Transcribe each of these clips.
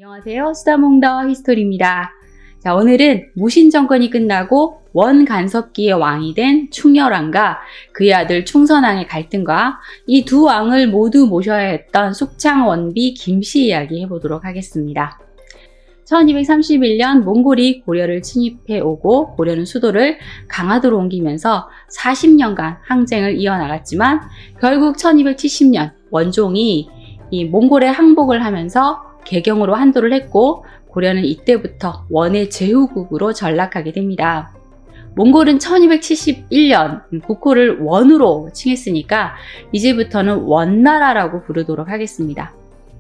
안녕하세요. 수다몽더 히스토리입니다. 자, 오늘은 무신정권이 끝나고 원간섭기의 왕이 된 충렬왕과 그의 아들 충선왕의 갈등과 이 두 왕을 모두 모셔야 했던 숙창원비 김씨 이야기 해보도록 하겠습니다. 1231년 몽골이 고려를 침입해 오고 고려는 수도를 강화도로 옮기면서 40년간 항쟁을 이어나갔지만 결국 1270년 원종이 이 몽골에 항복을 하면서 개경으로 한도를 했고 고려는 이때부터 원의 제후국으로 전락하게 됩니다. 몽골은 1271년 국호를 원으로 칭했으니까 이제부터는 원나라라고 부르도록 하겠습니다.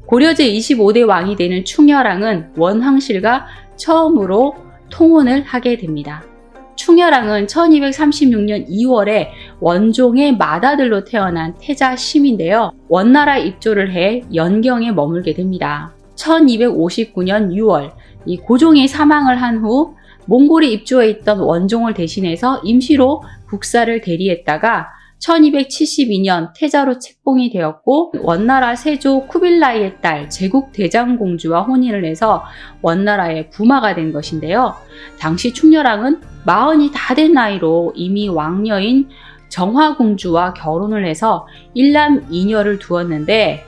고려 제25대 왕이 되는 충렬왕은 원황실과 처음으로 통혼을 하게 됩니다. 충렬왕은 1236년 2월에 원종의 맏아들로 태어난 태자심인데요. 원나라 입조를 해 연경에 머물게 됩니다. 1259년 6월 이 고종이 사망을 한 후 몽골에 입주해 있던 원종을 대신해서 임시로 국사를 대리했다가 1272년 태자로 책봉이 되었고 원나라 세조 쿠빌라이의 딸 제국 대장공주와 혼인을 해서 원나라의 부마가 된 것인데요. 당시 충렬왕은 40이 다 된 나이로 이미 왕녀인 정화공주와 결혼을 해서 일남 이녀를 두었는데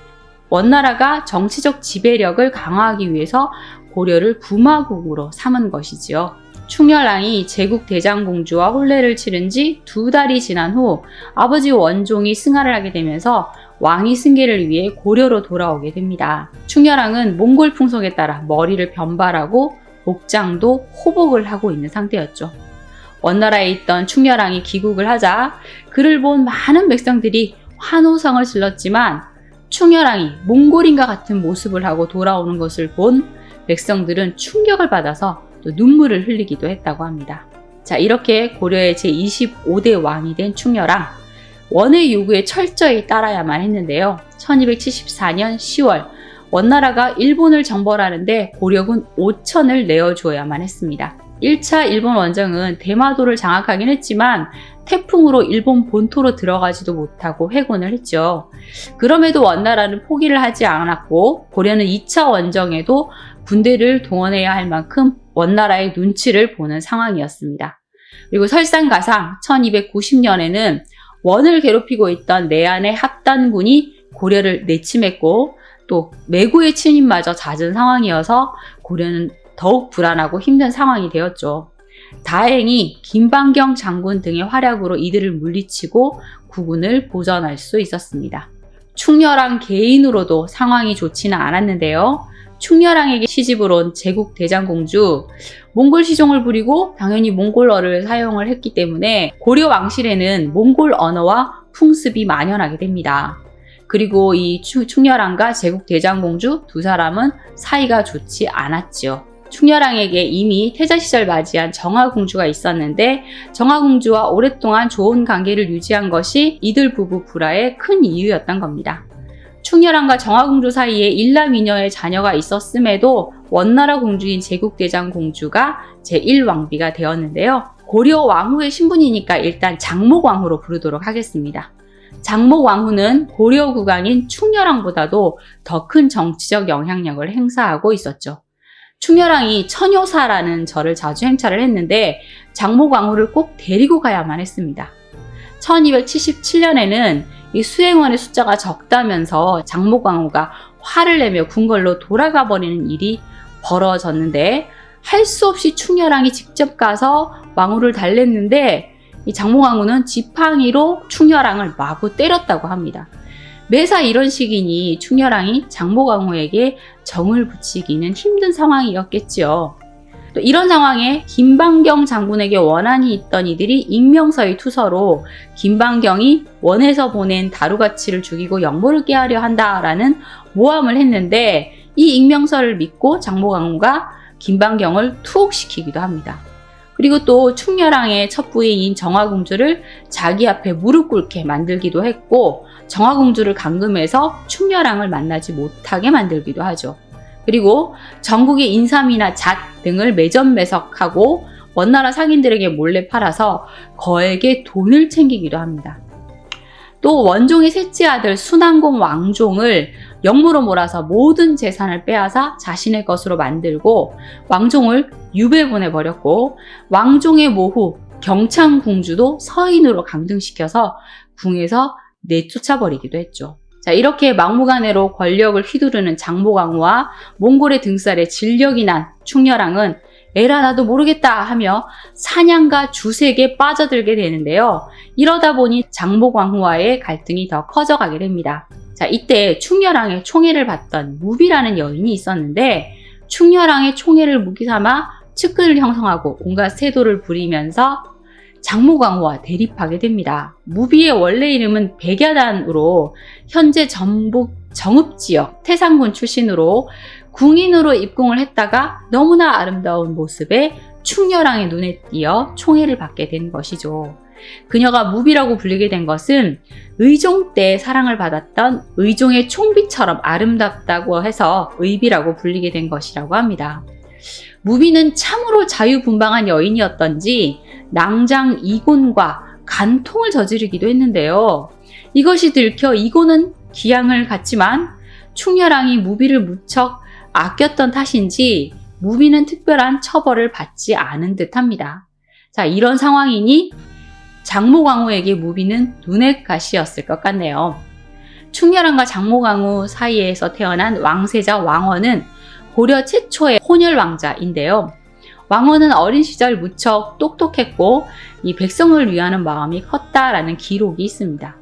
원나라가 정치적 지배력을 강화하기 위해서 고려를 부마국으로 삼은 것이지요. 충렬왕이 제국 대장공주와 혼례를 치른 지 2달이 지난 후 아버지 원종이 승하를 하게 되면서 왕위 승계를 위해 고려로 돌아오게 됩니다. 충렬왕은 몽골 풍속에 따라 머리를 변발하고 복장도 호복을 하고 있는 상태였죠. 원나라에 있던 충렬왕이 귀국을 하자 그를 본 많은 백성들이 환호성을 질렀지만 충렬왕이 몽골인과 같은 모습을 하고 돌아오는 것을 본 백성들은 충격을 받아서 또 눈물을 흘리기도 했다고 합니다. 자, 이렇게 고려의 제25대 왕이 된 충렬왕, 원의 요구에 철저히 따라야만 했는데요. 1274년 10월 원나라가 일본을 정벌하는데 고려군 5천을 내어주어야만 했습니다. 1차 일본 원정은 대마도를 장악하긴 했지만 태풍으로 일본 본토로 들어가지도 못하고 회군을 했죠. 그럼에도 원나라는 포기를 하지 않았고 고려는 2차 원정에도 군대를 동원해야 할 만큼 원나라의 눈치를 보는 상황이었습니다. 그리고 설상가상 1290년에는 원을 괴롭히고 있던 내안의 합단군이 고려를 내침했고 또 매구의 침입마저 잦은 상황이어서 고려는 더욱 불안하고 힘든 상황이 되었죠. 다행히 김방경 장군 등의 활약으로 이들을 물리치고 국운을 보전할 수 있었습니다. 충렬왕 개인으로도 상황이 좋지는 않았는데요. 충렬왕에게 시집을 온 제국 대장공주, 몽골 시종을 부리고 당연히 몽골어를 사용을 했기 때문에 고려 왕실에는 몽골 언어와 풍습이 만연하게 됩니다. 그리고 이 충렬왕과 제국 대장공주 두 사람은 사이가 좋지 않았죠. 충렬왕에게 이미 태자 시절 맞이한 정화공주가 있었는데 정화공주와 오랫동안 좋은 관계를 유지한 것이 이들 부부 불화의 큰 이유였던 겁니다. 충렬왕과 정화공주 사이에 일남이녀의 자녀가 있었음에도 원나라 공주인 제국대장공주가 제1왕비가 되었는데요. 고려 왕후의 신분이니까 일단 장목왕후로 부르도록 하겠습니다. 장목왕후는 고려 국왕인 충렬왕보다도 더 큰 정치적 영향력을 행사하고 있었죠. 충렬왕이 처녀사라는 절을 자주 행차를 했는데 장목왕후를 꼭 데리고 가야만 했습니다. 1277년에는 이 수행원의 숫자가 적다면서 장목왕후가 화를 내며 궁궐로 돌아가 버리는 일이 벌어졌는데 할 수 없이 충렬왕이 직접 가서 왕후를 달랬는데 이 장목왕후는 지팡이로 충렬왕을 마구 때렸다고 합니다. 매사 이런 식이니 충렬왕이 장목왕후에게 정을 붙이기는 힘든 상황이었겠지요. 또 이런 상황에 김방경 장군에게 원한이 있던 이들이 익명서의 투서로 김방경이 원에서 보낸 다루가치를 죽이고 영모를 깨하려 한다라는 모함을 했는데 이 익명서를 믿고 장목왕후가 김방경을 투옥시키기도 합니다. 그리고 또 충렬왕의 첫 부인인 정화공주를 자기 앞에 무릎 꿇게 만들기도 했고 정화공주를 감금해서 충렬왕을 만나지 못하게 만들기도 하죠. 그리고 전국의 인삼이나 잣 등을 매점매석하고 원나라 상인들에게 몰래 팔아서 거액의 돈을 챙기기도 합니다. 또 원종의 셋째 아들 순항공 왕종을 역무로 몰아서 모든 재산을 빼앗아 자신의 것으로 만들고 왕종을 유배 보내버렸고, 왕종의 모후 경창궁주도 서인으로 강등시켜서 궁에서 내쫓아버리기도 했죠. 자, 이렇게 막무가내로 권력을 휘두르는 장모강우와 몽골의 등살에 진력이 난 충렬왕은 에라 나도 모르겠다 하며 사냥과 주색에 빠져들게 되는데요. 이러다 보니 장모광후와의 갈등이 더 커져가게 됩니다. 자, 이때 충렬왕의 총애를 받던 무비라는 여인이 있었는데, 충렬왕의 총애를 무기 삼아 측근을 형성하고 온갖 세도를 부리면서 장모광후와 대립하게 됩니다. 무비의 원래 이름은 백야단으로 현재 전북 정읍지역 태산군 출신으로 궁인으로 입궁을 했다가 너무나 아름다운 모습에 충렬왕의 눈에 띄어 총애를 받게 된 것이죠. 그녀가 무비라고 불리게 된 것은 의종 때 사랑을 받았던 의종의 총비처럼 아름답다고 해서 의비라고 불리게 된 것이라고 합니다. 무비는 참으로 자유분방한 여인이었던지 낭장 이곤과 간통을 저지르기도 했는데요. 이것이 들켜 이곤은 기양을 갖지만 충렬왕이 무비를 무척 아꼈던 탓인지 무비는 특별한 처벌을 받지 않은 듯합니다. 자, 이런 상황이니 장모광후에게 무비는 눈엣 가시였을 것 같네요. 충렬왕과 장모광후 사이에서 태어난 왕세자 왕원은 고려 최초의 혼혈 왕자인데요. 왕원은 어린 시절 무척 똑똑했고 이 백성을 위하는 마음이 컸다라는 기록이 있습니다.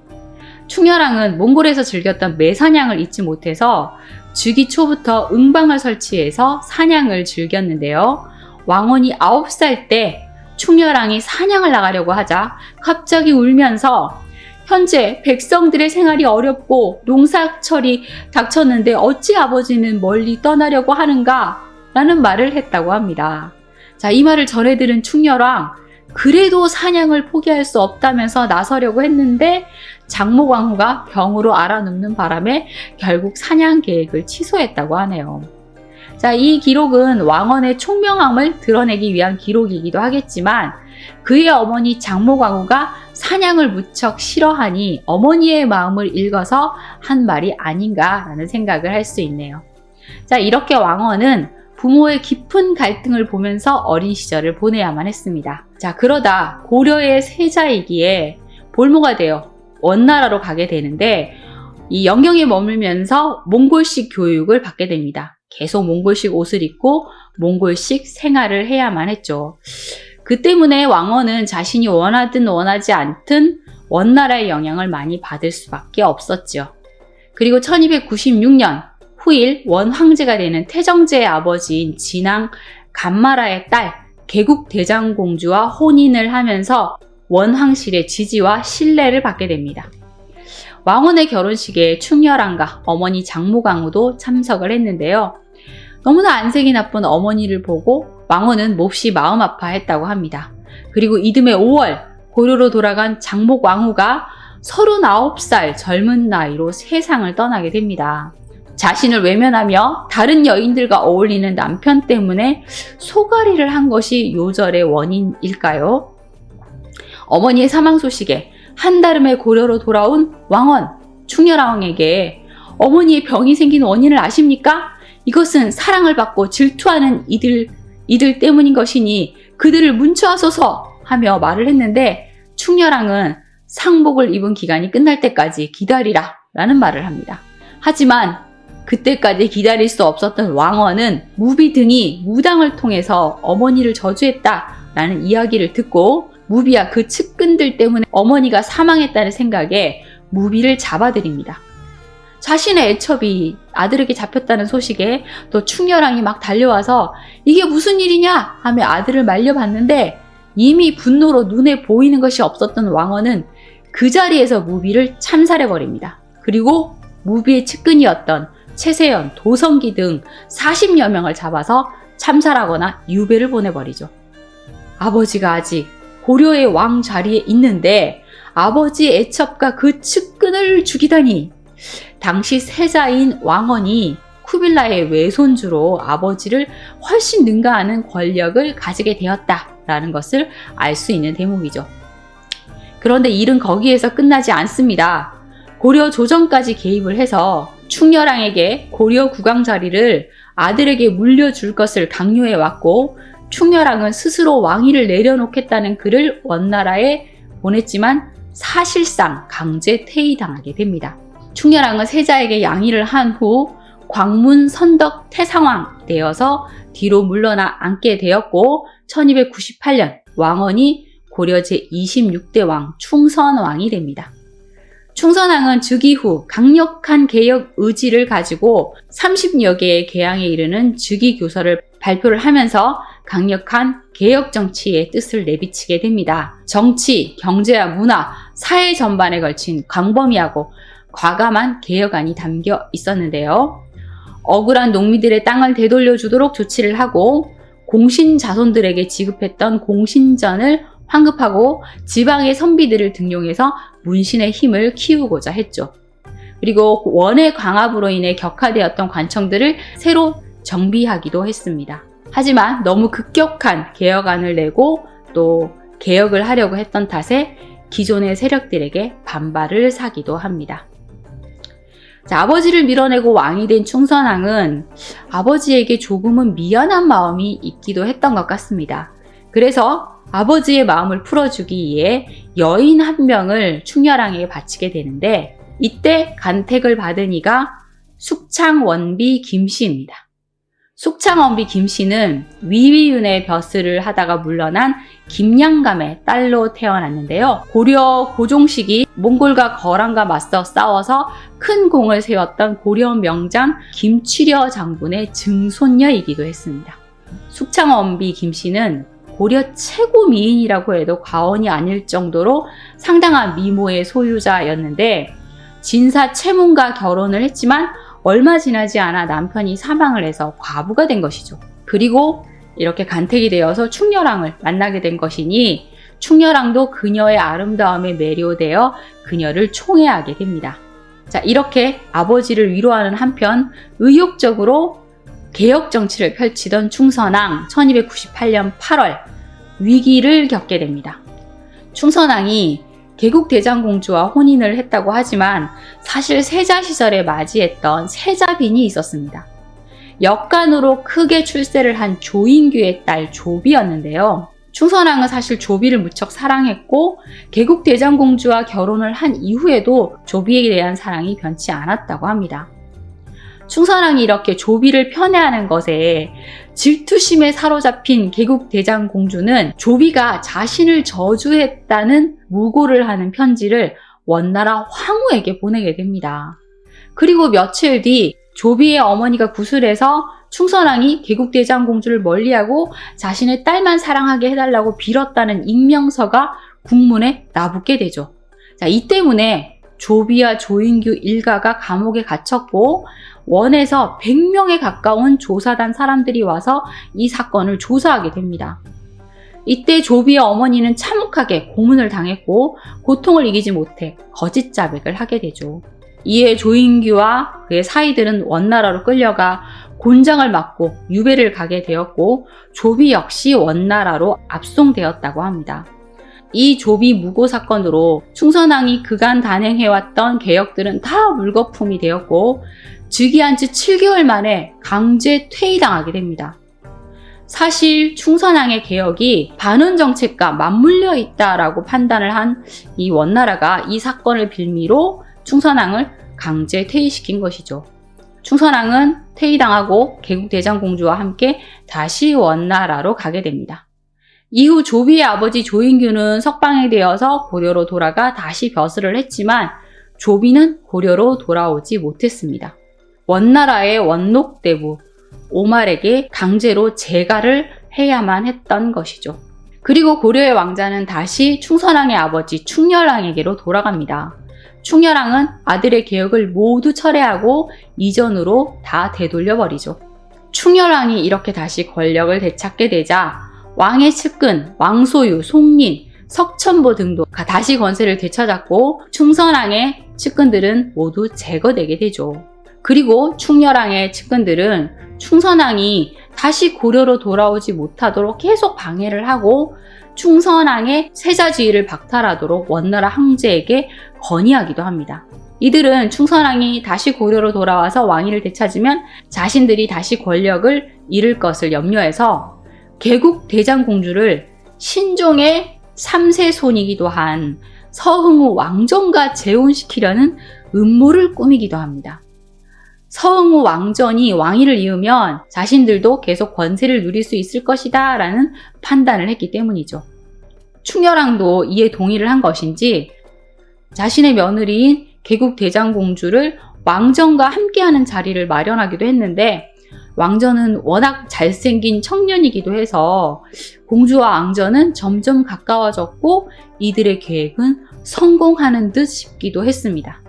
충렬왕은 몽골에서 즐겼던 매사냥을 잊지 못해서 즉위 초부터 응방을 설치해서 사냥을 즐겼는데요. 왕원이 9살 때 충렬왕이 사냥을 나가려고 하자 갑자기 울면서 현재 백성들의 생활이 어렵고 농사철이 닥쳤는데 어찌 아버지는 멀리 떠나려고 하는가? 라는 말을 했다고 합니다. 자, 이 말을 전해 들은 충렬왕, 그래도 사냥을 포기할 수 없다면서 나서려고 했는데 장모광후가 병으로 앓아눕는 바람에 결국 사냥 계획을 취소했다고 하네요. 자, 이 기록은 왕원의 총명함을 드러내기 위한 기록이기도 하겠지만 그의 어머니 장모광후가 사냥을 무척 싫어하니 어머니의 마음을 읽어서 한 말이 아닌가라는 생각을 할 수 있네요. 자, 이렇게 왕원은 부모의 깊은 갈등을 보면서 어린 시절을 보내야만 했습니다. 자, 그러다 고려의 세자이기에 볼모가 되어 원나라로 가게 되는데 이 영경에 머물면서 몽골식 교육을 받게 됩니다. 계속 몽골식 옷을 입고 몽골식 생활을 해야만 했죠. 그 때문에 왕원은 자신이 원하든 원하지 않든 원나라의 영향을 많이 받을 수밖에 없었죠. 그리고 1296년 후일 원황제가 되는 태정제의 아버지인 진왕 간마라의 딸 개국대장공주와 혼인을 하면서 원황실의 지지와 신뢰를 받게 됩니다. 왕원의 결혼식에 충렬왕과 어머니 장모광후도 참석을 했는데요. 너무나 안색이 나쁜 어머니를 보고 왕원은 몹시 마음 아파했다고 합니다. 그리고 이듬해 5월 고려로 돌아간 장모광후가 39살 젊은 나이로 세상을 떠나게 됩니다. 자신을 외면하며 다른 여인들과 어울리는 남편 때문에 소가리를 한 것이 요절의 원인일까요? 어머니의 사망 소식에 한달음에 고려로 돌아온 왕원, 충렬왕에게 어머니의 병이 생긴 원인을 아십니까? 이것은 사랑을 받고 질투하는 이들 때문인 것이니 그들을 문추하소서 하며 말을 했는데 충렬왕은 상복을 입은 기간이 끝날 때까지 기다리라 라는 말을 합니다. 하지만 그때까지 기다릴 수 없었던 왕원은 무비 등이 무당을 통해서 어머니를 저주했다라는 이야기를 듣고 무비와 그 측근들 때문에 어머니가 사망했다는 생각에 무비를 잡아들입니다. 자신의 애첩이 아들에게 잡혔다는 소식에 또 충렬왕이 막 달려와서 이게 무슨 일이냐 하며 아들을 말려봤는데 이미 분노로 눈에 보이는 것이 없었던 왕원은 그 자리에서 무비를 참살해버립니다. 그리고 무비의 측근이었던 최세연, 도성기 등 40여 명을 잡아서 참살하거나 유배를 보내버리죠. 아버지가 아직 고려의 왕 자리에 있는데 아버지의 애첩과 그 측근을 죽이다니. 당시 세자인 왕원이 쿠빌라의 외손주로 아버지를 훨씬 능가하는 권력을 가지게 되었다라는 것을 알 수 있는 대목이죠. 그런데 일은 거기에서 끝나지 않습니다. 고려 조정까지 개입을 해서 충렬왕에게 고려 국왕 자리를 아들에게 물려줄 것을 강요해 왔고, 충렬왕은 스스로 왕위를 내려놓겠다는 글을 원나라에 보냈지만 사실상 강제 퇴위당하게 됩니다. 충렬왕은 세자에게 양위를 한 후 광문 선덕 태상왕 되어서 뒤로 물러나 앉게 되었고, 1298년 왕원이 고려 제26대 왕 충선왕이 됩니다. 충선왕은 즉위 후 강력한 개혁 의지를 가지고 30여 개의 개항에 이르는 즉위교서를 발표를 하면서 강력한 개혁 정치의 뜻을 내비치게 됩니다. 정치, 경제와 문화, 사회 전반에 걸친 광범위하고 과감한 개혁안이 담겨 있었는데요. 억울한 농민들의 땅을 되돌려주도록 조치를 하고, 공신 자손들에게 지급했던 공신전을 환급하고 지방의 선비들을 등용해서 문신의 힘을 키우고자 했죠. 그리고 원의 강압으로 인해 격화되었던 관청들을 새로 정비하기도 했습니다. 하지만 너무 급격한 개혁안을 내고 또 개혁을 하려고 했던 탓에 기존의 세력들에게 반발을 사기도 합니다. 자, 아버지를 밀어내고 왕이 된 충선왕은 아버지에게 조금은 미안한 마음이 있기도 했던 것 같습니다. 그래서 아버지의 마음을 풀어주기 위해 여인 한 명을 충렬왕에게 바치게 되는데, 이때 간택을 받은 이가 숙창원비 김씨입니다. 숙창원비 김씨는 위위윤의 벼슬을 하다가 물러난 김양감의 딸로 태어났는데요. 고려 고종시기 몽골과 거란과 맞서 싸워서 큰 공을 세웠던 고려 명장 김취려 장군의 증손녀이기도 했습니다. 숙창원비 김씨는 고려 최고 미인이라고 해도 과언이 아닐 정도로 상당한 미모의 소유자였는데, 진사 채문과 결혼을 했지만 얼마 지나지 않아 남편이 사망을 해서 과부가 된 것이죠. 그리고 이렇게 간택이 되어서 충렬왕을 만나게 된 것이니 충렬왕도 그녀의 아름다움에 매료되어 그녀를 총애하게 됩니다. 자, 이렇게 아버지를 위로하는 한편 의욕적으로 개혁 정치를 펼치던 충선왕, 1298년 8월 위기를 겪게 됩니다. 충선왕이 개국대장공주와 혼인을 했다고 하지만 사실 세자 시절에 맞이했던 세자빈이 있었습니다. 역간으로 크게 출세를 한 조인규의 딸 조비였는데요. 충선왕은 사실 조비를 무척 사랑했고 개국대장공주와 결혼을 한 이후에도 조비에 대한 사랑이 변치 않았다고 합니다. 충선왕이 이렇게 조비를 편애하는 것에 질투심에 사로잡힌 개국대장공주는 조비가 자신을 저주했다는 무고를 하는 편지를 원나라 황후에게 보내게 됩니다. 그리고 며칠 뒤 조비의 어머니가 구슬해서 충선왕이 개국대장공주를 멀리하고 자신의 딸만 사랑하게 해달라고 빌었다는 익명서가 국문에 나붙게 되죠. 자, 이 때문에 조비와 조인규 일가가 감옥에 갇혔고 원에서 100명에 가까운 조사단 사람들이 와서 이 사건을 조사하게 됩니다. 이때 조비의 어머니는 참혹하게 고문을 당했고 고통을 이기지 못해 거짓 자백을 하게 되죠. 이에 조인규와 그의 사이들은 원나라로 끌려가 곤장을 맞고 유배를 가게 되었고 조비 역시 원나라로 압송되었다고 합니다. 이 조비 무고 사건으로 충선왕이 그간 단행해왔던 개혁들은 다 물거품이 되었고 즉위한 지 7개월 만에 강제 퇴위당하게 됩니다. 사실 충선왕의 개혁이 반원 정책과 맞물려 있다라고 판단을 한 이 원나라가 이 사건을 빌미로 충선왕을 강제 퇴위시킨 것이죠. 충선왕은 퇴위당하고 개국대장공주와 함께 다시 원나라로 가게 됩니다. 이후 조비의 아버지 조인규는 석방이 되어서 고려로 돌아가 다시 벼슬을 했지만 조비는 고려로 돌아오지 못했습니다. 원나라의 원록대부 오말에게 강제로 재가를 해야만 했던 것이죠. 그리고 고려의 왕자는 다시 충선왕의 아버지 충렬왕에게로 돌아갑니다. 충렬왕은 아들의 개혁을 모두 철회하고 이전으로 다 되돌려버리죠. 충렬왕이 이렇게 다시 권력을 되찾게 되자 왕의 측근, 왕소유, 송린, 석천보 등도 다시 권세를 되찾았고 충선왕의 측근들은 모두 제거되게 되죠. 그리고 충렬왕의 측근들은 충선왕이 다시 고려로 돌아오지 못하도록 계속 방해를 하고 충선왕의 세자지위를 박탈하도록 원나라 황제에게 건의하기도 합니다. 이들은 충선왕이 다시 고려로 돌아와서 왕위를 되찾으면 자신들이 다시 권력을 잃을 것을 염려해서 개국 대장공주를 신종의 3세 손이기도 한 서흥우 왕전과 재혼시키려는 음모를 꾸미기도 합니다. 서흥우 왕전이 왕위를 이으면 자신들도 계속 권세를 누릴 수 있을 것이다 라는 판단을 했기 때문이죠. 충렬왕도 이에 동의를 한 것인지 자신의 며느리인 개국 대장공주를 왕전과 함께하는 자리를 마련하기도 했는데, 왕전은 워낙 잘생긴 청년이기도 해서 공주와 왕전은 점점 가까워졌고 이들의 계획은 성공하는 듯 싶기도 했습니다.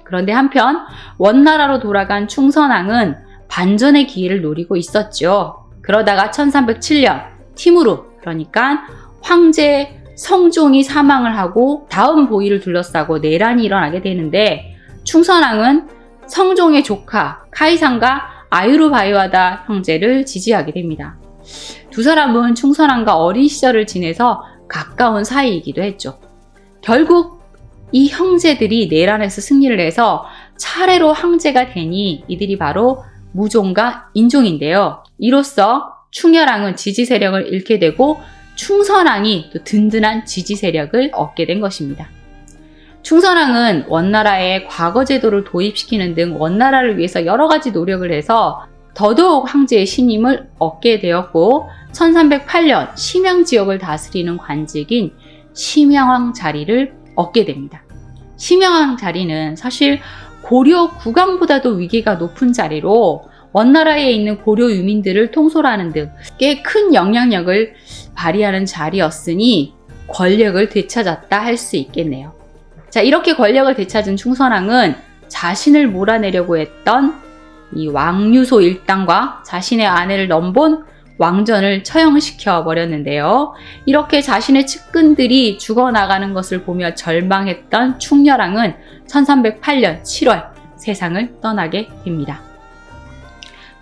그런데 한편 원나라로 돌아간 충선왕은 반전의 기회를 노리고 있었죠. 그러다가 1307년 티무르, 그러니까 황제 성종이 사망을 하고 다음 보위를 둘러싸고 내란이 일어나게 되는데, 충선왕은 성종의 조카 카이상과 아유르바이와다 형제를 지지하게 됩니다. 두 사람은 충선왕과 어린 시절을 지내서 가까운 사이이기도 했죠. 결국 이 형제들이 내란에서 승리를 해서 차례로 황제가 되니 이들이 바로 무종과 인종인데요. 이로써 충렬왕은 지지 세력을 잃게 되고 충선왕이 또 든든한 지지 세력을 얻게 된 것입니다. 충선왕은 원나라에 과거 제도를 도입시키는 등 원나라를 위해서 여러 가지 노력을 해서 더더욱 황제의 신임을 얻게 되었고, 1308년 심양 지역을 다스리는 관직인 심양왕 자리를 얻게 됩니다. 심양왕 자리는 사실 고려 국왕보다도 위계가 높은 자리로 원나라에 있는 고려 유민들을 통솔하는 등 꽤 큰 영향력을 발휘하는 자리였으니 권력을 되찾았다 할 수 있겠네요. 자, 이렇게 권력을 되찾은 충선왕은 자신을 몰아내려고 했던 이 왕유소 일당과 자신의 아내를 넘본 왕전을 처형시켜 버렸는데요. 이렇게 자신의 측근들이 죽어나가는 것을 보며 절망했던 충렬왕은 1308년 7월 세상을 떠나게 됩니다.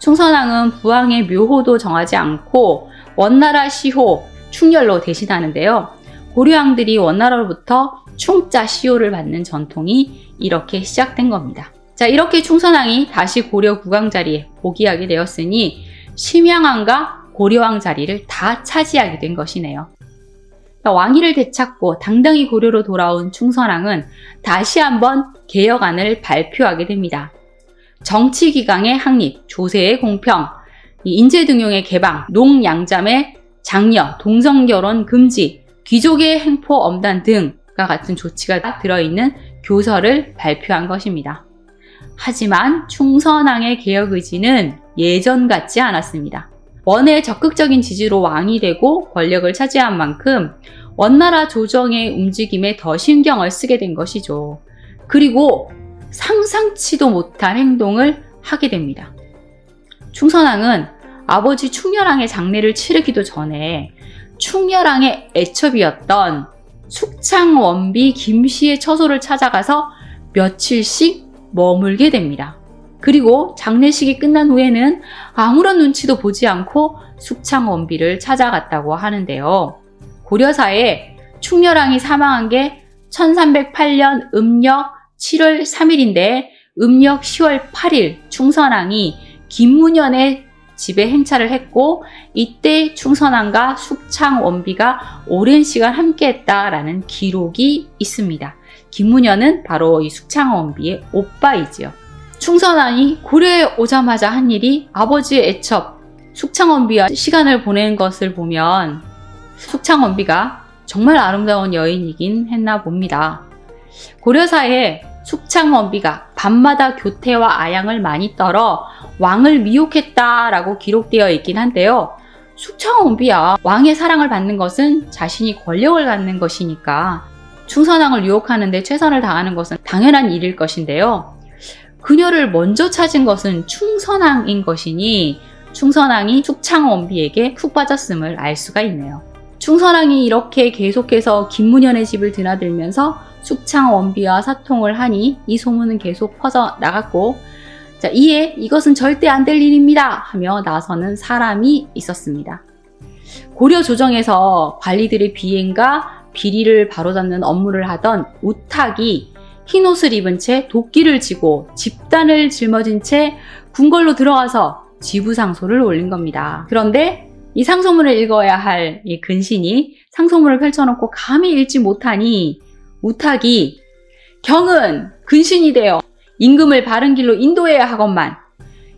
충선왕은 부왕의 묘호도 정하지 않고 원나라 시호 충렬로 대신하는데요. 고려왕들이 원나라로부터 충자 시호를 받는 전통이 이렇게 시작된 겁니다. 자, 이렇게 충선왕이 다시 고려 국왕 자리에 복위하게 되었으니 심양왕과 고려왕 자리를 다 차지하게 된 것이네요. 왕위를 되찾고 당당히 고려로 돌아온 충선왕은 다시 한번 개혁안을 발표하게 됩니다. 정치기강의 확립, 조세의 공평, 인재등용의 개방, 농양잠의 장려, 동성결혼 금지, 귀족의 행포 엄단 등과 같은 조치가 들어있는 교서를 발표한 것입니다. 하지만 충선왕의 개혁 의지는 예전 같지 않았습니다. 원의 적극적인 지지로 왕이 되고 권력을 차지한 만큼 원나라 조정의 움직임에 더 신경을 쓰게 된 것이죠. 그리고 상상치도 못한 행동을 하게 됩니다. 충선왕은 아버지 충렬왕의 장례를 치르기도 전에 충렬왕의 애첩이었던 숙창원비 김씨의 처소를 찾아가서 며칠씩 머물게 됩니다. 그리고 장례식이 끝난 후에는 아무런 눈치도 보지 않고 숙창원비를 찾아갔다고 하는데요. 고려사에 충렬왕이 사망한 게 1308년 음력 7월 3일인데 음력 10월 8일 충선왕이 김문현의 집에 행차를 했고, 이때 충선왕과 숙창원비가 오랜 시간 함께했다라는 기록이 있습니다. 김문현은 바로 이 숙창원비의 오빠이지요. 충선왕이 고려에 오자마자 한 일이 아버지의 애첩 숙창원비와 시간을 보낸 것을 보면 숙창원비가 정말 아름다운 여인이긴 했나 봅니다. 고려사에 숙창원비가 밤마다 교태와 아양을 많이 떨어 왕을 미혹했다라고 기록되어 있긴 한데요. 숙창원비야, 왕의 사랑을 받는 것은 자신이 권력을 갖는 것이니까 충선왕을 유혹하는 데 최선을 다하는 것은 당연한 일일 것인데요. 그녀를 먼저 찾은 것은 충선왕인 것이니 충선왕이 숙창원비에게 푹 빠졌음을 알 수가 있네요. 충선왕이 이렇게 계속해서 김문현의 집을 드나들면서 숙창원비와 사통을 하니 이 소문은 계속 퍼져 나갔고, 자, 이에 이것은 절대 안 될 일입니다 하며 나서는 사람이 있었습니다. 고려 조정에서 관리들의 비행과 비리를 바로잡는 업무를 하던 우탁이 흰옷을 입은 채 도끼를 쥐고 집단을 짊어진 채 궁궐로 들어가서 지부상소를 올린 겁니다. 그런데 이 상소문을 읽어야 할 이 근신이 상소문을 펼쳐놓고 감히 읽지 못하니 우탁이 경은 근신이 되어 임금을 바른 길로 인도해야 하건만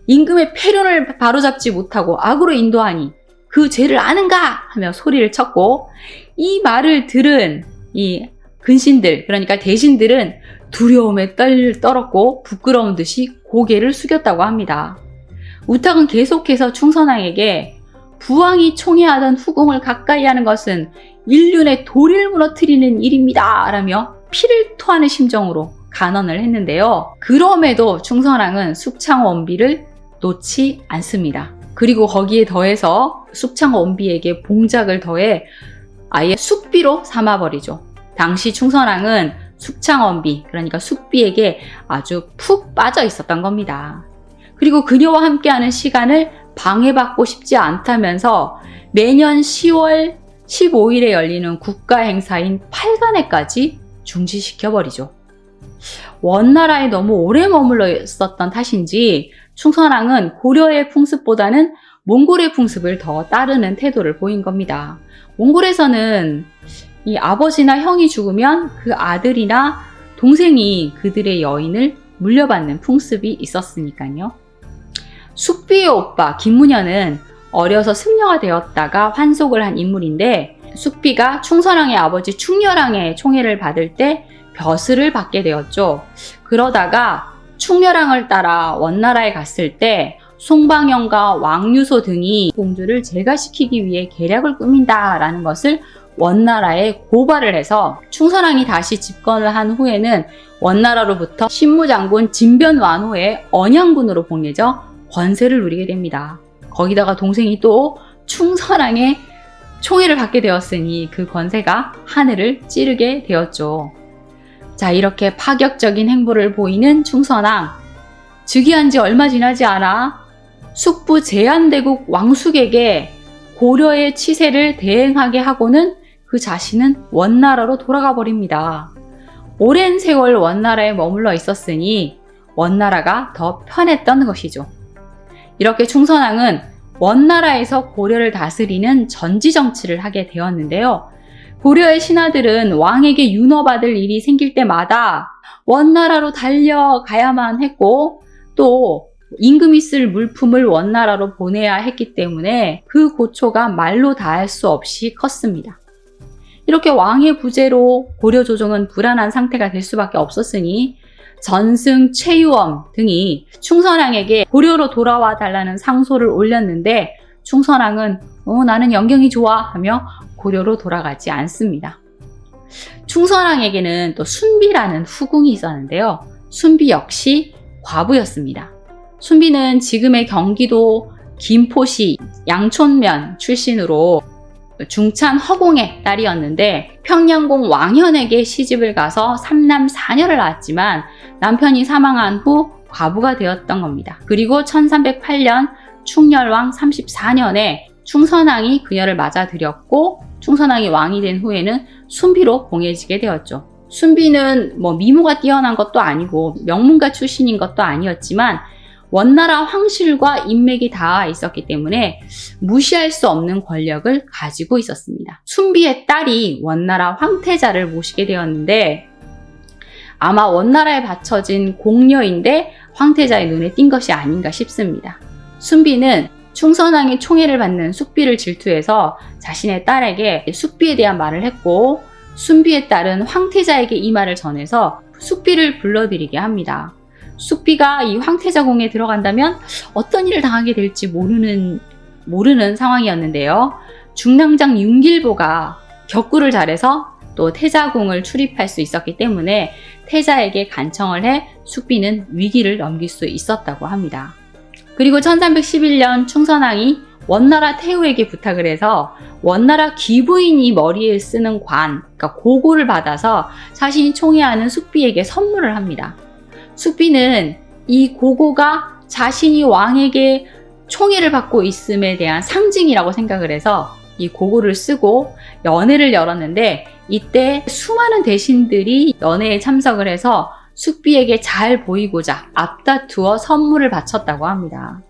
임금의 폐륜을 바로잡지 못하고 악으로 인도하니 그 죄를 아는가 하며 소리를 쳤고, 이 말을 들은 이 근신들, 그러니까 대신들은 두려움에 떨었고 부끄러운 듯이 고개를 숙였다고 합니다. 우탁은 계속해서 충선왕에게 부왕이 총애하던 후궁을 가까이 하는 것은 인륜의 도리를 무너뜨리는 일입니다 라며 피를 토하는 심정으로 간언을 했는데요. 그럼에도 충선왕은 숙창 원비를 놓지 않습니다. 그리고 거기에 더해서 숙창 원비에게 봉작을 더해 아예 숙비로 삼아버리죠. 당시 충선왕은 숙창 원비, 그러니까 숙비에게 아주 푹 빠져 있었던 겁니다. 그리고 그녀와 함께하는 시간을 방해받고 싶지 않다면서 매년 10월 15일에 열리는 국가행사인 팔간회까지 중지시켜버리죠. 원나라에 너무 오래 머물러 있었던 탓인지 충선왕은 고려의 풍습보다는 몽골의 풍습을 더 따르는 태도를 보인 겁니다. 몽골에서는 이 아버지나 형이 죽으면 그 아들이나 동생이 그들의 여인을 물려받는 풍습이 있었으니까요. 숙비의 오빠 김문현은 어려서 승려가 되었다가 환속을 한 인물인데, 숙비가 충선왕의 아버지 충렬왕의 총애를 받을 때 벼슬을 받게 되었죠. 그러다가 충렬왕을 따라 원나라에 갔을 때 송방영과 왕유소 등이 공주를 제거시키기 위해 계략을 꾸민다라는 것을 원나라에 고발을 해서 충선왕이 다시 집권을 한 후에는 원나라로부터 신무장군 진변완호의 언양군으로 봉해져 권세를 누리게 됩니다. 거기다가 동생이 또 충선왕의 총애를 받게 되었으니 그 권세가 하늘을 찌르게 되었죠. 자, 이렇게 파격적인 행보를 보이는 충선왕, 즉위한 지 얼마 지나지 않아 숙부 제한대국 왕숙에게 고려의 치세를 대행하게 하고는 그 자신은 원나라로 돌아가 버립니다. 오랜 세월 원나라에 머물러 있었으니 원나라가 더 편했던 것이죠. 이렇게 충선왕은 원나라에서 고려를 다스리는 전지정치를 하게 되었는데요. 고려의 신하들은 왕에게 윤허받을 일이 생길 때마다 원나라로 달려가야만 했고, 또 임금이 쓸 물품을 원나라로 보내야 했기 때문에 그 고초가 말로 다할 수 없이 컸습니다. 이렇게 왕의 부재로 고려 조정은 불안한 상태가 될 수밖에 없었으니 전승, 최유엄 등이 충선왕에게 고려로 돌아와 달라는 상소를 올렸는데, 충선왕은 나는 영경이 좋아 하며 고려로 돌아가지 않습니다. 충선왕에게는 또 순비라는 후궁이 있었는데요. 순비 역시 과부였습니다. 순비는 지금의 경기도 김포시 양촌면 출신으로 중찬 허공의 딸이었는데, 평양공 왕현에게 시집을 가서 3남 4녀를 낳았지만 남편이 사망한 후 과부가 되었던 겁니다. 그리고 1308년 충렬왕 34년에 충선왕이 그녀를 맞아들였고, 충선왕이 왕이 된 후에는 순비로 봉해지게 되었죠. 순비는 미모가 뛰어난 것도 아니고 명문가 출신인 것도 아니었지만 원나라 황실과 인맥이 닿아 있었기 때문에 무시할 수 없는 권력을 가지고 있었습니다. 순비의 딸이 원나라 황태자를 모시게 되었는데, 아마 원나라에 바쳐진 공녀인데 황태자의 눈에 띈 것이 아닌가 싶습니다. 순비는 충선왕의 총애를 받는 숙비를 질투해서 자신의 딸에게 숙비에 대한 말을 했고, 순비의 딸은 황태자에게 이 말을 전해서 숙비를 불러들이게 합니다. 숙비가 이 황태자궁에 들어간다면 어떤 일을 당하게 될지 모르는 상황이었는데요. 중랑장 윤길보가 격구를 잘해서 또 태자궁을 출입할 수 있었기 때문에 태자에게 간청을 해 숙비는 위기를 넘길 수 있었다고 합니다. 그리고 1311년 충선왕이 원나라 태후에게 부탁을 해서 원나라 귀부인이 머리에 쓰는 관, 그러니까 고고를 받아서 자신이 총애하는 숙비에게 선물을 합니다. 숙비는 이 고고가 자신이 왕에게 총애를 받고 있음에 대한 상징이라고 생각을 해서 이 고고를 쓰고 연회를 열었는데, 이때 수많은 대신들이 연회에 참석을 해서 숙비에게 잘 보이고자 앞다투어 선물을 바쳤다고 합니다.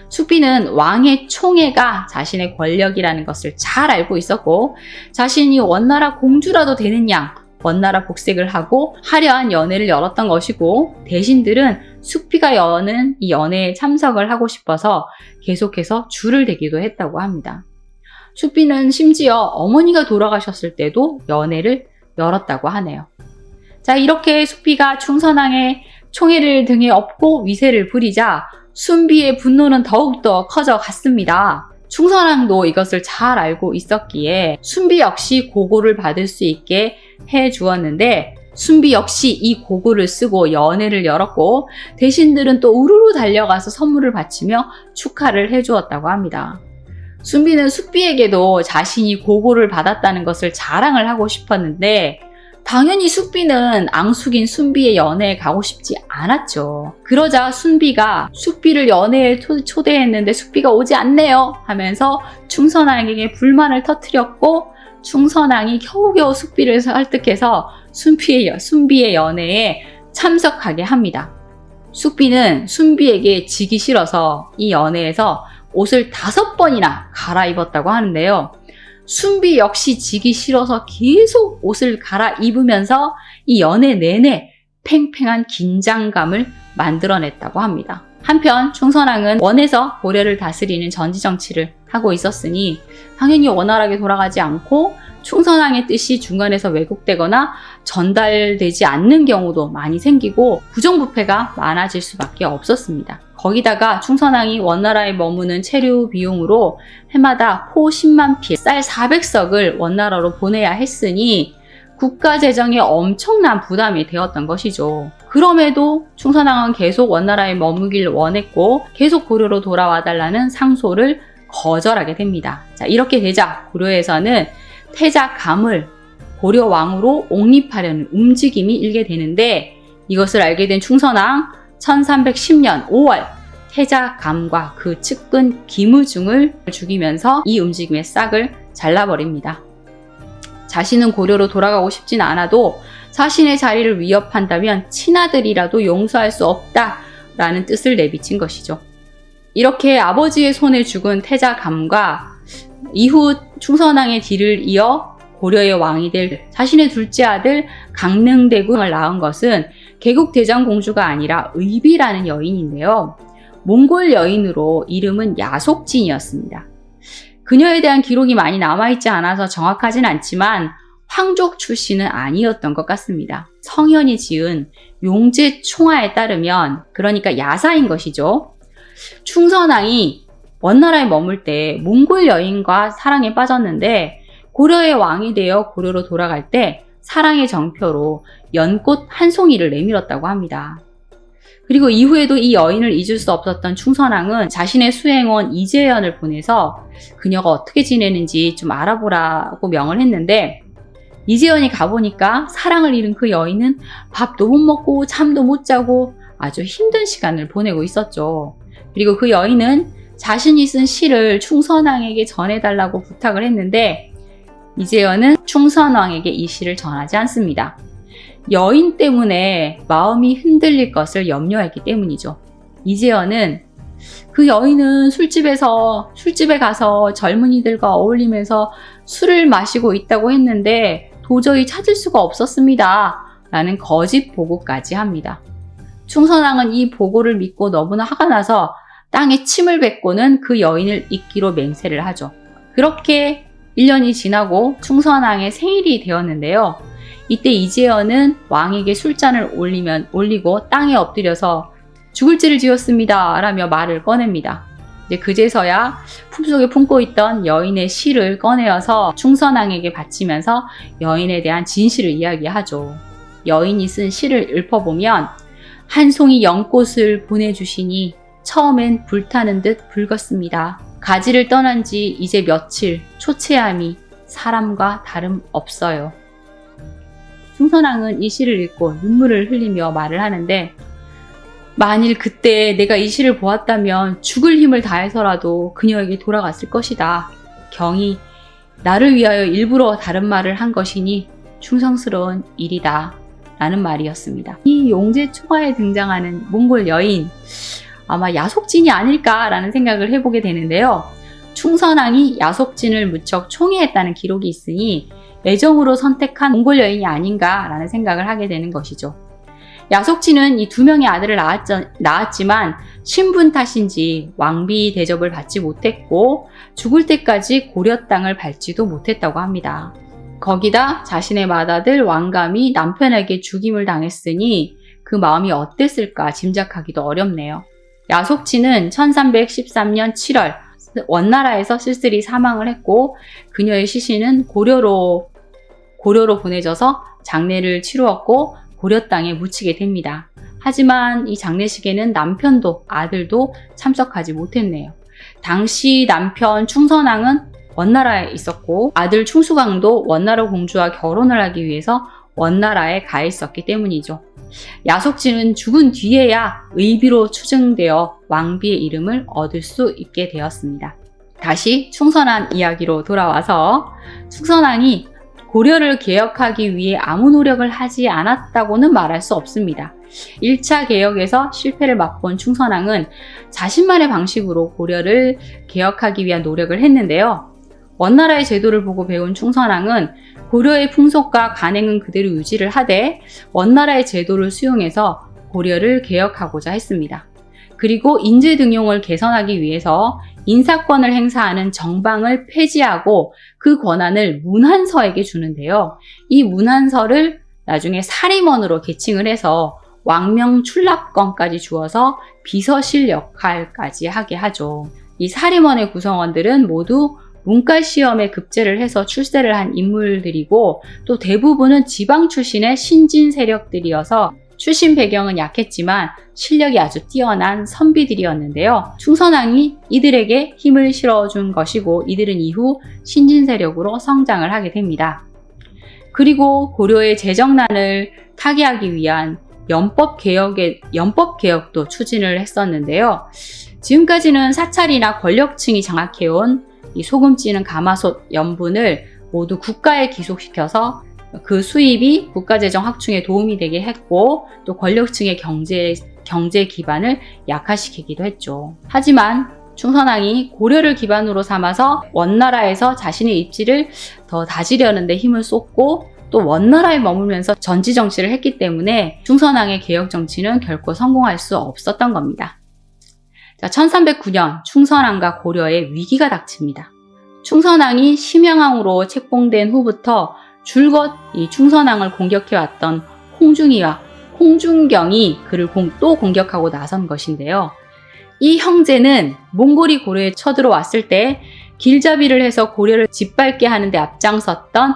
숙비는 왕의 총애가 자신의 권력이라는 것을 잘 알고 있었고 자신이 원나라 공주라도 되는 양 원나라 복색을 하고 화려한 연회를 열었던 것이고 대신들은 숙비가 여는 이 연회에 참석을 하고 싶어서 계속해서 줄을 대기도 했다고 합니다. 숙비는 심지어 어머니가 돌아가셨을 때도 연회를 열었다고 하네요. 자, 이렇게 숙비가 충선왕의 총애를 등에 업고 위세를 부리자 순비의 분노는 더욱더 커져갔습니다. 충선왕도 이것을 잘 알고 있었기에 순비 역시 고고를 받을 수 있게 해주었는데 순비 역시 이 고고를 쓰고 연회를 열었고 대신들은 또 우르르 달려가서 선물을 바치며 축하를 해주었다고 합니다. 순비는 숙비에게도 자신이 고고를 받았다는 것을 자랑을 하고 싶었는데 당연히 숙비는 앙숙인 순비의 연회에 가고 싶지 않았죠. 그러자 순비가 숙비를 연회에 초대했는데 숙비가 오지 않네요 하면서 충선왕에게 불만을 터뜨렸고 충선왕이 겨우겨우 숙비를 설득해서 순비의 연회에 참석하게 합니다. 숙비는 순비에게 지기 싫어서 이 연회에서 옷을 5번이나 갈아입었다고 하는데요. 순비 역시 지기 싫어서 계속 옷을 갈아입으면서 이 연회 내내 팽팽한 긴장감을 만들어냈다고 합니다. 한편 충선왕은 원에서 고려를 다스리는 전지정치를 하고 있었으니 당연히 원활하게 돌아가지 않고 충선왕의 뜻이 중간에서 왜곡되거나 전달되지 않는 경우도 많이 생기고 부정부패가 많아질 수밖에 없었습니다. 거기다가 충선왕이 원나라에 머무는 체류 비용으로 해마다 포 10만 필, 쌀 400석을 원나라로 보내야 했으니 국가 재정에 엄청난 부담이 되었던 것이죠. 그럼에도 충선왕은 계속 원나라에 머무길 원했고 계속 고려로 돌아와 달라는 상소를 거절하게 됩니다. 자, 이렇게 되자 고려에서는 태자감을 고려왕으로 옹립하려는 움직임이 일게 되는데 이것을 알게 된 충선왕 1310년 5월 태자감과 그 측근 김의중을 죽이면서 이 움직임의 싹을 잘라버립니다. 자신은 고려로 돌아가고 싶진 않아도 자신의 자리를 위협한다면 친아들이라도 용서할 수 없다라는 뜻을 내비친 것이죠. 이렇게 아버지의 손에 죽은 태자감과 이후 충선왕의 뒤를 이어 고려의 왕이 될 자신의 둘째 아들 강릉대군을 낳은 것은 개국대장공주가 아니라 의비라는 여인인데요. 몽골 여인으로 이름은 야속진이었습니다. 그녀에 대한 기록이 많이 남아있지 않아서 정확하진 않지만 황족 출신은 아니었던 것 같습니다. 성현이 지은 용제총화에 따르면 그러니까 야사인 것이죠. 충선왕이 원나라에 머물 때 몽골 여인과 사랑에 빠졌는데 고려의 왕이 되어 고려로 돌아갈 때 사랑의 정표로 연꽃 한 송이를 내밀었다고 합니다. 그리고 이후에도 이 여인을 잊을 수 없었던 충선왕은 자신의 수행원 이재연을 보내서 그녀가 어떻게 지내는지 좀 알아보라고 명을 했는데 이재연이 가보니까 사랑을 잃은 그 여인은 밥도 못 먹고 잠도 못 자고 아주 힘든 시간을 보내고 있었죠. 그리고 그 여인은 자신이 쓴 시를 충선왕에게 전해달라고 부탁을 했는데 이재연은 충선왕에게 이 시를 전하지 않습니다. 여인 때문에 마음이 흔들릴 것을 염려했기 때문이죠. 이재연은 그 여인은 술집에 가서 젊은이들과 어울리면서 술을 마시고 있다고 했는데 도저히 찾을 수가 없었습니다. 라는 거짓 보고까지 합니다. 충선왕은 이 보고를 믿고 너무나 화가 나서 땅에 침을 뱉고는 그 여인을 잊기로 맹세를 하죠. 그렇게 1년이 지나고 충선왕의 생일이 되었는데요. 이때 이재연은 왕에게 술잔을 올리고 땅에 엎드려서 죽을 죄를 지었습니다 라며 말을 꺼냅니다. 이제 그제서야 품속에 품고 있던 여인의 시를 꺼내어서 충선왕에게 바치면서 여인에 대한 진실을 이야기하죠. 여인이 쓴 시를 읊어보면 한 송이 연꽃을 보내주시니 처음엔 불타는 듯 붉었습니다. 가지를 떠난 지 이제 며칠 초췌함이 사람과 다름없어요. 충선왕은 이 시를 읽고 눈물을 흘리며 말을 하는데 만일 그때 내가 이 시를 보았다면 죽을 힘을 다해서라도 그녀에게 돌아갔을 것이다. 경히 나를 위하여 일부러 다른 말을 한 것이니 충성스러운 일이다. 라는 말이었습니다. 이 용제 초가에 등장하는 몽골 여인, 아마 야속진이 아닐까라는 생각을 해보게 되는데요. 충선왕이 야속진을 무척 총애했다는 기록이 있으니 애정으로 선택한 몽골 여인이 아닌가라는 생각을 하게 되는 것이죠. 야속진은 이 2명의 아들을 낳았지만 신분 탓인지 왕비 대접을 받지 못했고 죽을 때까지 고려 땅을 밟지도 못했다고 합니다. 거기다 자신의 맏아들 왕감이 남편에게 죽임을 당했으니 그 마음이 어땠을까 짐작하기도 어렵네요. 야속진은 1313년 7월 원나라에서 쓸쓸히 사망을 했고 그녀의 시신은 고려로 보내져서 장례를 치루었고 고려 땅에 묻히게 됩니다. 하지만 이 장례식에는 남편도 아들도 참석하지 못했네요. 당시 남편 충선왕은 원나라에 있었고 아들 충수광도 원나라 공주와 결혼을 하기 위해서 원나라에 가 있었기 때문이죠. 야속진은 죽은 뒤에야 의비로 추증되어 왕비의 이름을 얻을 수 있게 되었습니다. 다시 충선왕 이야기로 돌아와서 충선왕이 고려를 개혁하기 위해 아무 노력을 하지 않았다고는 말할 수 없습니다. 1차 개혁에서 실패를 맛본 충선왕은 자신만의 방식으로 고려를 개혁하기 위한 노력을 했는데요. 원나라의 제도를 보고 배운 충선왕은 고려의 풍속과 관행은 그대로 유지를 하되 원나라의 제도를 수용해서 고려를 개혁하고자 했습니다. 그리고 인재 등용을 개선하기 위해서 인사권을 행사하는 정방을 폐지하고 그 권한을 문한서에게 주는데요. 이 문한서를 나중에 사림원으로 계칭을 해서 왕명 출납권까지 주어서 비서실 역할까지 하게 하죠. 이 사림원의 구성원들은 모두 문과 시험에 급제를 해서 출세를 한 인물들이고 또 대부분은 지방 출신의 신진 세력들이어서 출신 배경은 약했지만 실력이 아주 뛰어난 선비들이었는데요. 충선왕이 이들에게 힘을 실어준 것이고 이들은 이후 신진 세력으로 성장을 하게 됩니다. 그리고 고려의 재정난을 타개하기 위한 연법 개혁도 추진을 했었는데요. 지금까지는 사찰이나 권력층이 장악해온 이 소금찌는 가마솥 연분을 모두 국가에 기속시켜서 그 수입이 국가재정 확충에 도움이 되게 했고 또 권력층의 경제 기반을 약화시키기도 했죠. 하지만 충선왕이 고려를 기반으로 삼아서 원나라에서 자신의 입지를 더 다지려는 데 힘을 쏟고 또 원나라에 머물면서 전지 정치를 했기 때문에 충선왕의 개혁 정치는 결코 성공할 수 없었던 겁니다. 자, 1309년 충선왕과 고려에 위기가 닥칩니다. 충선왕이 심양왕으로 책봉된 후부터 줄곧 이 충선왕을 공격해왔던 홍중이와 홍중경이 그를 또 공격하고 나선 것인데요. 이 형제는 몽골이 고려에 쳐들어왔을 때 길잡이를 해서 고려를 짓밟게 하는 데 앞장섰던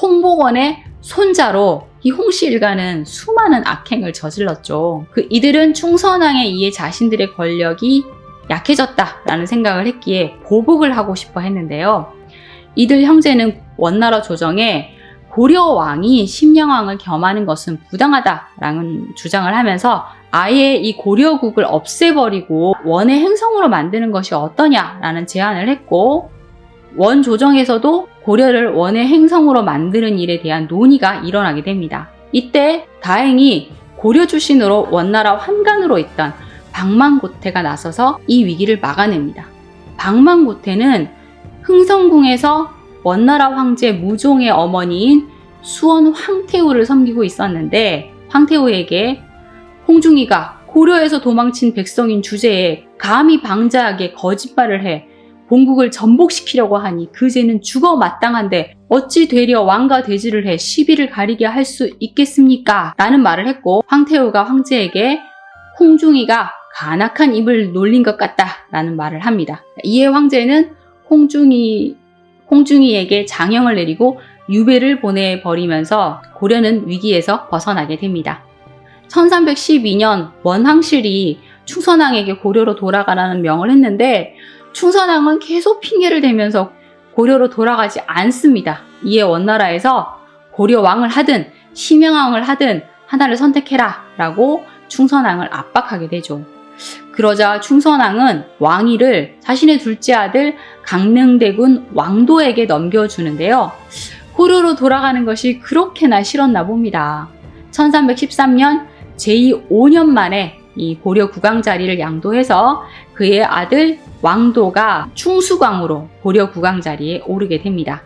홍복원의 손자로 이 홍씨 일가는 수많은 악행을 저질렀죠. 이들은 충선왕에 의해 자신들의 권력이 약해졌다라는 생각을 했기에 보복을 하고 싶어 했는데요. 이들 형제는 원나라 조정에 고려 왕이 심양왕을 겸하는 것은 부당하다라는 주장을 하면서 아예 이 고려국을 없애버리고 원의 행성으로 만드는 것이 어떠냐라는 제안을 했고 원 조정에서도 고려를 원의 행성으로 만드는 일에 대한 논의가 일어나게 됩니다. 이때 다행히 고려 출신으로 원나라 환관으로 있던 박만고태가 나서서 이 위기를 막아냅니다. 박만고태는 흥성궁에서 원나라 황제 무종의 어머니인 수원 황태우를 섬기고 있었는데 황태우에게 홍중이가 고려에서 도망친 백성인 주제에 감히 방자하게 거짓말을 해 본국을 전복시키려고 하니 그 죄는 죽어 마땅한데 어찌 되려 왕과 대지를 해 시비를 가리게 할 수 있겠습니까? 라는 말을 했고 황태우가 황제에게 홍중이가 간악한 입을 놀린 것 같다 라는 말을 합니다. 이에 황제는 홍중이에게 장형을 내리고 유배를 보내버리면서 고려는 위기에서 벗어나게 됩니다. 1312년 원황실이 충선왕에게 고려로 돌아가라는 명을 했는데 충선왕은 계속 핑계를 대면서 고려로 돌아가지 않습니다. 이에 원나라에서 고려왕을 하든 심양왕을 하든 하나를 선택해라 라고 충선왕을 압박하게 되죠. 그러자 충선왕은 왕위를 자신의 둘째 아들 강릉대군 왕도에게 넘겨주는데요. 고려로 돌아가는 것이 그렇게나 싫었나 봅니다. 1313년 제5년 만에 이 고려 국왕 자리를 양도해서 그의 아들 왕도가 충수광으로 고려 국왕 자리에 오르게 됩니다.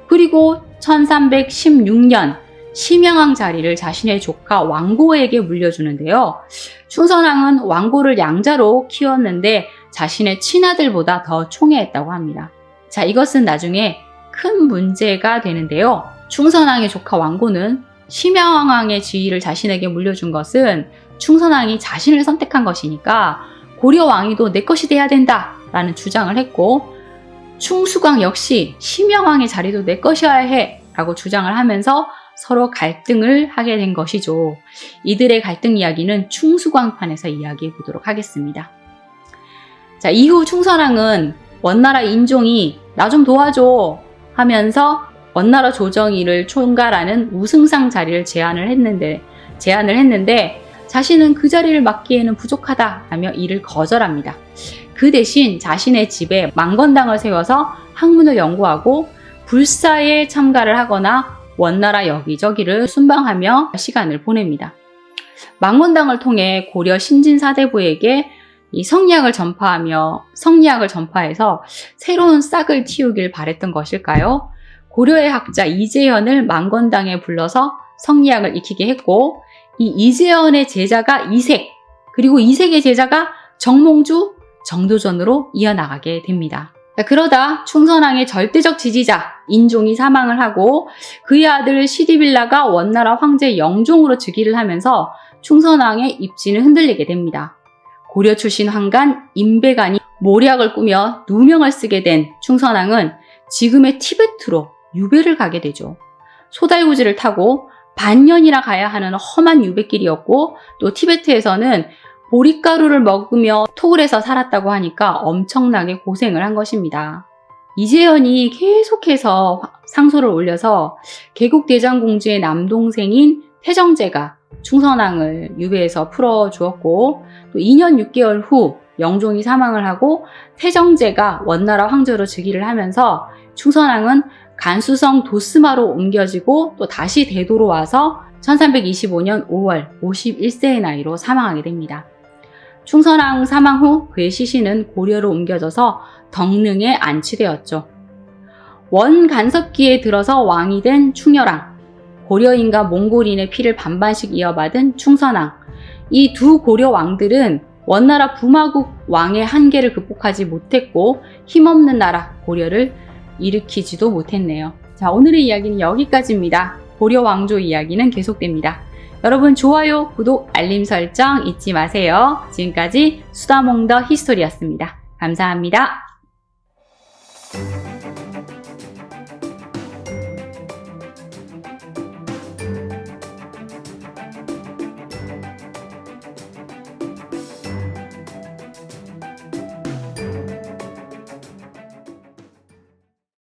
그리고 1316년 심양왕 자리를 자신의 조카 왕고에게 물려주는데요. 충선왕은 왕고를 양자로 키웠는데 자신의 친아들보다 더 총애했다고 합니다. 자, 이것은 나중에 큰 문제가 되는데요. 충선왕의 조카 왕고는 심양왕의 지위를 자신에게 물려준 것은 충선왕이 자신을 선택한 것이니까 고려 왕위도 내 것이 돼야 된다 라는 주장을 했고, 충수광 역시 심양왕의 자리도 내 것이어야 해 라고 주장을 하면서 서로 갈등을 하게 된 것이죠. 이들의 갈등 이야기는 충수광판에서 이야기해 보도록 하겠습니다. 자, 이후 충선왕은 원나라 인종이 나 좀 도와줘 하면서 원나라 조정일을 총괄하는 우승상 자리를 제안을 했는데 자신은 그 자리를 맡기에는 부족하다 하며 이를 거절합니다. 그 대신 자신의 집에 망건당을 세워서 학문을 연구하고 불사에 참가를 하거나 원나라 여기저기를 순방하며 시간을 보냅니다. 망건당을 통해 고려 신진사대부에게 이 성리학을 전파해서 새로운 싹을 틔우길 바랬던 것일까요? 고려의 학자 이재현을 망건당에 불러서 성리학을 익히게 했고, 이 이재현의 제자가 이색, 그리고 이색의 제자가 정몽주, 정도전으로 이어나가게 됩니다. 그러다 충선왕의 절대적 지지자 인종이 사망을 하고 그의 아들 시디빌라가 원나라 황제 영종으로 즉위를 하면서 충선왕의 입지는 흔들리게 됩니다. 고려 출신 황간 임배간이 모략을 꾸며 누명을 쓰게 된 충선왕은 지금의 티베트로 유배를 가게 되죠. 소달구지를 타고 반년이나 가야 하는 험한 유배길이었고, 또 티베트에서는 보릿가루를 먹으며 톡을 해서 살았다고 하니까 엄청나게 고생을 한 것입니다. 이재현이 계속해서 상소를 올려서 개국대장공주의 남동생인 태정제가 충선왕을 유배에서 풀어주었고, 또 2년 6개월 후 영종이 사망을 하고 태정제가 원나라 황제로 즉위를 하면서 충선왕은 간수성 도스마로 옮겨지고 또 다시 대도로 와서 1325년 5월 51세의 나이로 사망하게 됩니다. 충선왕 사망 후 그의 시신은 고려로 옮겨져서 덕릉에 안치되었죠. 원간섭기에 들어서 왕이 된 충혈왕, 고려인과 몽골인의 피를 반반씩 이어받은 충선왕, 이 두 고려 왕들은 원나라 부마국 왕의 한계를 극복하지 못했고 힘없는 나라 고려를 일으키지도 못했네요. 자, 오늘의 이야기는 여기까지입니다. 고려 왕조 이야기는 계속됩니다. 여러분 좋아요, 구독, 알림 설정 잊지 마세요. 지금까지 수다몽 더 히스토리였습니다. 감사합니다.